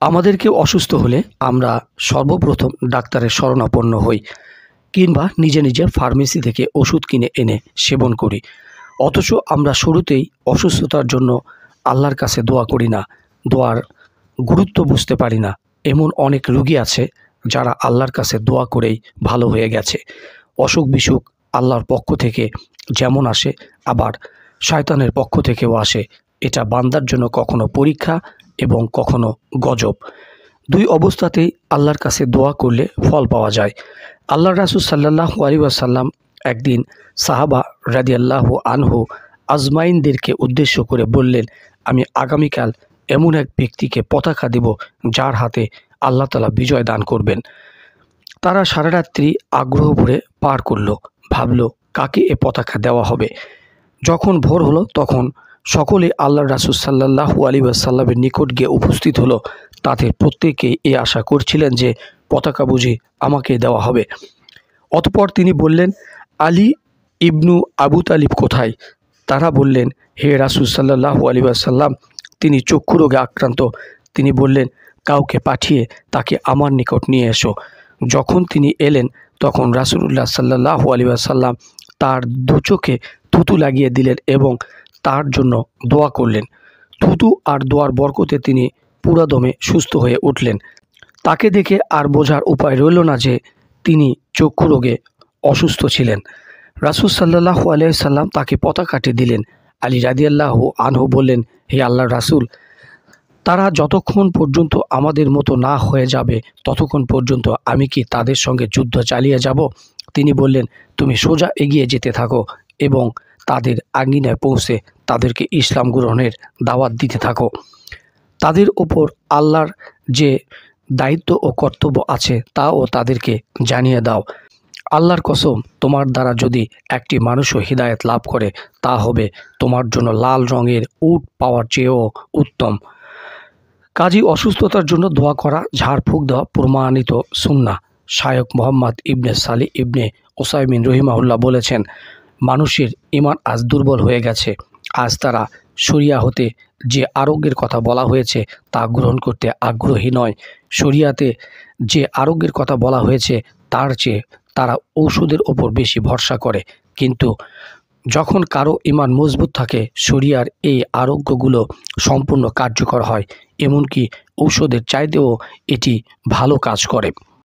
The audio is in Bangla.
আমাদের কেউ অসুস্থ হলে আমরা সর্বপ্রথম ডাক্তারের শরণাপন্ন হই কিংবা নিজে নিজে ফার্মেসি থেকে ওষুধ কিনে এনে সেবন করি। অথচ আমরা শুরুতেই অসুস্থতার জন্য আল্লাহর কাছে দোয়া করি না, দোয়ার গুরুত্ব বুঝতে পারি না। এমন অনেক রোগী আছে যারা আল্লাহর কাছে দোয়া করেই ভালো হয়ে গেছে। অসুখ বিসুখ আল্লাহর পক্ষ থেকে যেমন আসে, আবার শয়তানের পক্ষ থেকেও আসে। এটা বান্দার জন্য কখনো পরীক্ষা এবং কখনো গজব। দুই অবস্থাতেই আল্লাহর কাছে দোয়া করলে ফল পাওয়া যায়। আল্লাহর রাসূল সাল্লাল্লাহু আলাইহি ওয়াসাল্লাম একদিন সাহাবা রাদিয়াল্লাহু আনহু আজমাইনদেরকে উদ্দেশ্য করে বললেন, আমি আগামীকাল এমন এক ব্যক্তিকে পতাকা দেব যার হাতে আল্লাহ তাআলা বিজয় দান করবেন। তারা সারা রাত্রি আগ্রহ ভরে পার করল, ভাবল কাকে এ পতাকা দেওয়া হবে। যখন ভোর হলো তখন সকলে আল্লাহর রাসূল সাল্লাল্লাহু আলাইহি ওয়াসাল্লামের নিকট গিয়ে উপস্থিত হলো। তাদের প্রত্যেকেই এই আশা করছিলেন যে পতাকা বুঝি আমাকে দেওয়া হবে। অতঃপর তিনি বললেন, আলী ইবনু আবু তালিব কোথায়? তারা বললেন, হে রাসূল সাল্লাল্লাহু আলাইহি ওয়াসাল্লাম, তিনি চক্ষু রোগে আক্রান্ত। তিনি বললেন, কাউকে পাঠিয়ে তাকে আমার নিকট নিয়ে এসো। যখন তিনি এলেন তখন রাসূলুল্লাহ সাল্লাল্লাহু আলাইহি ওয়াসাল্লাম তার দু চোখে থুতু লাগিয়ে দিলেন এবং তার জন্য দোয়া করলেন। থুতু আর দোয়ার বরকতে তিনি পুরাদমে সুস্থ হয়ে উঠলেন। তাকে দেখে আর বোঝার উপায় রইল না যে তিনি চক্ষু রোগে অসুস্থ ছিলেন। রাসূল সাল্লাল্লাহু আলাইহি সাল্লাম তাকে পতাকাটি দিলেন। আলী রাদিয়াল্লাহু আনহু বললেন, হে আল্লাহর রাসূল, তারা যতক্ষণ পর্যন্ত আমাদের মতো না হয়ে যাবে ততক্ষণ পর্যন্ত আমি কি তাদের সঙ্গে যুদ্ধ চালিয়ে যাব? তিনি বললেন, তুমি সোজা এগিয়ে যেতে থাকো এবং তাদের আঙ্গিনায় পৌঁছে তাদেরকে ইসলাম গ্রহণের দাওয়াত দিতে থাকো। তাদের ওপর আল্লাহর যে দায়িত্ব ও কর্তব্য আছে তাও তাদেরকে জানিয়ে দাও। আল্লাহর কসম, তোমার দ্বারা যদি একটি মানুষও হিদায়াত লাভ করে তা হবে তোমার জন্য লাল রঙের উট পাওয়ার চেয়েও উত্তম। কাজী অসুস্থতার জন্য দোয়া করা, ঝাড়ফুঁক দেওয়া প্রমাণিত সুন্নাহ। শায়খ মোহাম্মদ ইবনে সালি ইবনে উসাইমিন রহিমাহুল্লাহ বলেছেন, মানুষের ঈমান আজ দুর্বল হয়ে গেছে। আজ তারা শরিয়া হতে যে আরোগ্যের কথা বলা হয়েছে তা গ্রহণ করতে আগ্রহী নয়। শরিয়াতে যে আরোগ্যের কথা বলা হয়েছে তার চেয়ে তারা ঔষধের ওপর বেশি ভরসা করে। কিন্তু যখন কারো ঈমান মজবুত থাকে, শরিয়ার এই আরোগ্যগুলো সম্পূর্ণ কার্যকর হয়, এমনকি ঔষধের চাইতেও এটি ভালো কাজ করে।